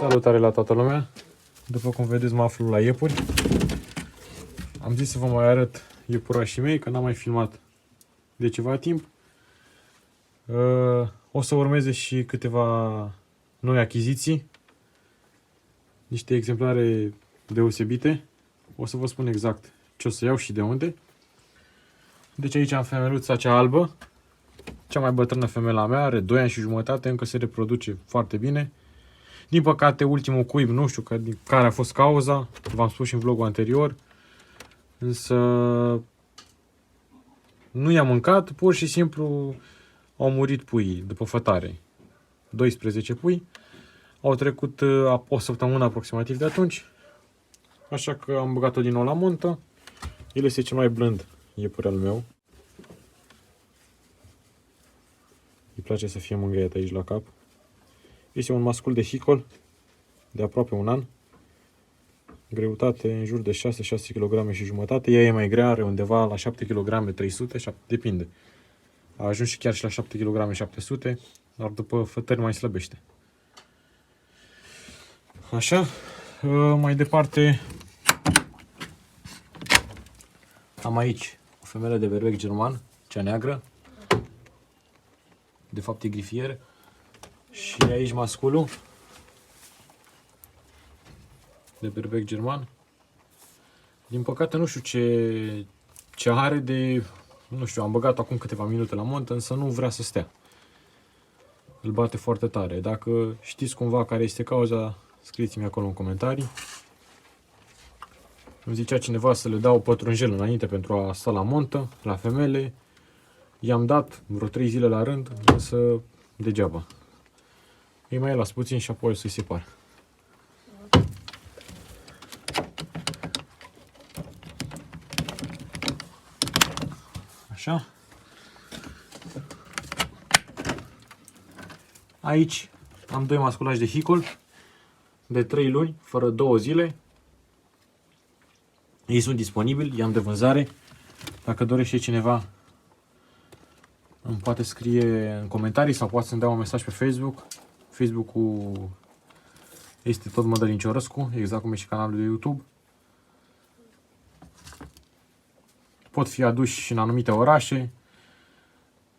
Salutare la toată lumea! După cum vedeți, mă aflu la iepuri. Am zis să vă mai arăt iepurașii mei, că n-am mai filmat de ceva timp. O să urmeze și câteva noi achiziții. Niște exemplare deosebite. O să vă spun exact ce o să iau și de unde. Deci aici am femeluța cea albă. Cea mai bătrână femela mea, are 2 ani și jumătate, încă se reproduce foarte bine. Din păcate, ultimul cuib, nu știu care a fost cauza, v-am spus și în vlogul anterior, însă nu i-am mâncat, pur și simplu au murit puii după fătare. 12 pui, au trecut o săptămână aproximativ de atunci, așa că am băgat-o din nou la montă. El este cel mai blând iepure al meu. Îi place să fie mângâiat aici la cap. Este un mascul de hicol de aproape un an. Greutate în jur de 6 kg și jumătate. Ea e mai grea, are undeva la 7 kg 300, depinde. A ajuns și chiar și la 7 kg 700, dar după fătări mai slăbește. Așa, mai departe am aici o femelă de berbec german, cea neagră. De fapt e grifier. Și aici masculul de berbec german. Din păcate nu știu ce are de... Nu știu, am băgat acum câteva minute la montă, însă nu vrea să stea. Îl bate foarte tare. Dacă știți cumva care este cauza, scrieți-mi acolo în comentarii. Îmi zicea cineva să le dau pătrunjel înainte pentru a sta la montă, la femele. I-am dat vreo 3 zile la rând, însă degeaba. Îi mai las puțin și apoi o să-i separ. Așa. Aici am 2 masculași de hicol de 3 luni, fără 2 zile. Ei sunt disponibili, i-am de vânzare. Dacă dorește cineva, îmi poate scrie în comentarii sau poate să-mi dea un mesaj pe Facebook. Facebook-ul este tot Mădălin Ciorăscu, exact cum e și canalul de YouTube. Pot fi aduși și în anumite orașe,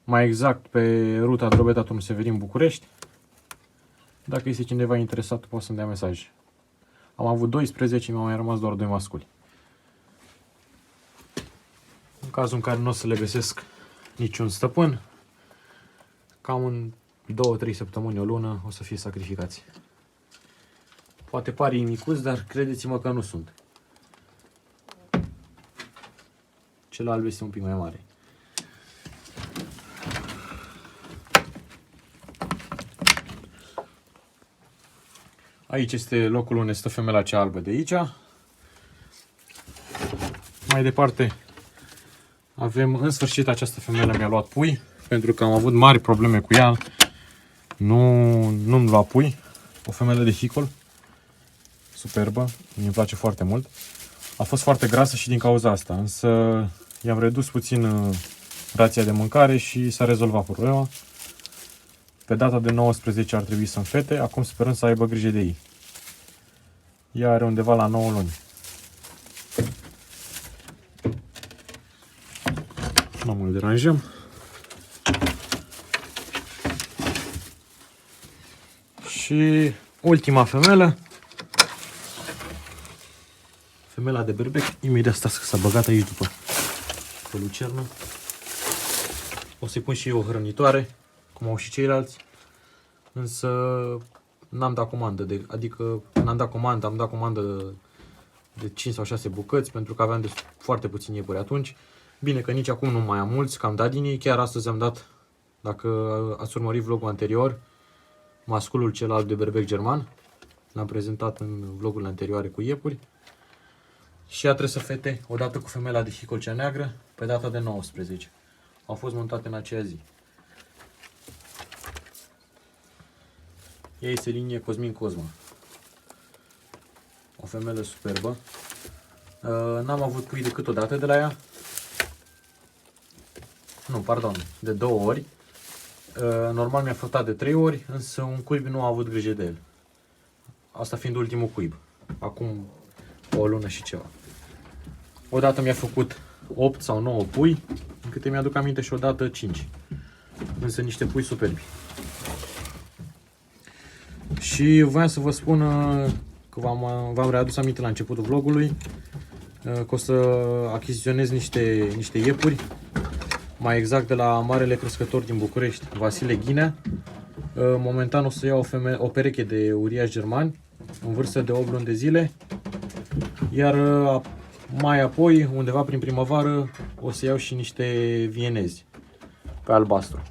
mai exact pe ruta Drobeta-Turnul Severin-București. Dacă este cineva interesat, poate să-mi dea mesaj. Am avut 12, mi-au mai rămas doar 2 masculi. În cazul în care nu o să le găsesc niciun stăpân, cam în 2-3 săptămâni, o lună, o să fie sacrificați. Poate pare micuți, dar credeți-mă că nu sunt. Cel alb este un pic mai mare. Aici este locul unde stă femela cea albă de aici. Mai departe avem, în sfârșit, această femelă mi-a luat pui, pentru că am avut mari probleme cu ea. Nu-mi lua pui. O femelă de hicol superbă, mi-mi place foarte mult. A fost foarte grasă și din cauza asta, însă i-am redus puțin rația de mâncare și s-a rezolvat problema. Pe data de 19 ar trebui să înfete, acum sperăm să aibă grijă de ei. Ea are undeva la 9 luni. Nu mă deranjăm. Și ultima femelă. Femela de berbec. Imediat stați că s-a băgat aici după lucernă. O să-i pun și eu o hrănitoare, cum au și ceilalți. Însă n-am dat comandă. Adică n-am dat comandă, am dat comandă de 5 sau 6 bucăți, pentru că aveam foarte puțini iepuri atunci. Bine că nici acum nu mai am mulți, că am dat din ei. Chiar astăzi am dat, dacă ați urmărit vlogul anterior, masculul cel alb de berbec german. L-am prezentat în vlogurile anterioare cu iepuri. Și ea trebuie să fete odată cu femela de hicol cea neagră pe data de 19. Au fost montate în aceea zi. Ea este linie Cosmin Cosma. O femelă superbă. N-am avut pui decât o dată de la ea. Nu, pardon, de 2 ori. Normal mi-a fătat de 3 ori, însă un cuib nu a avut grijă de el. asta fiind ultimul cuib. Acum o lună și ceva. Odată mi-a făcut 8 sau 9 pui, în câte mi-aduc aminte, și odată 5. Însă niște pui superbi. Și voiam să vă spun că v-am readus aminte la începutul vlogului că o să achiziționez niște iepuri, mai exact de la marele crescător din București, Vasile Ghinea. Momentan o să iau o pereche de uriași germani în vârstă de 8 luni de zile, iar mai apoi, undeva prin primăvară, o să iau și niște vienezi pe albastru.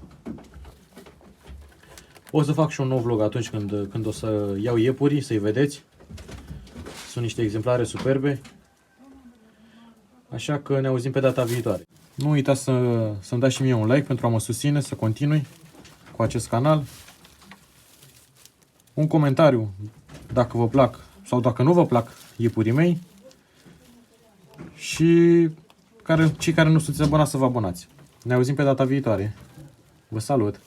O să fac și un nou vlog atunci când o să iau iepurii, să-i vedeți. Sunt niște exemplare superbe. Așa că ne auzim pe data viitoare. Nu uitați să-mi dați și mie un like pentru a mă susține să continui cu acest canal. Un comentariu dacă vă plac sau dacă nu vă plac iepurii mei. Și cei care nu sunteți abonați să vă abonați. Ne auzim pe data viitoare. Vă salut!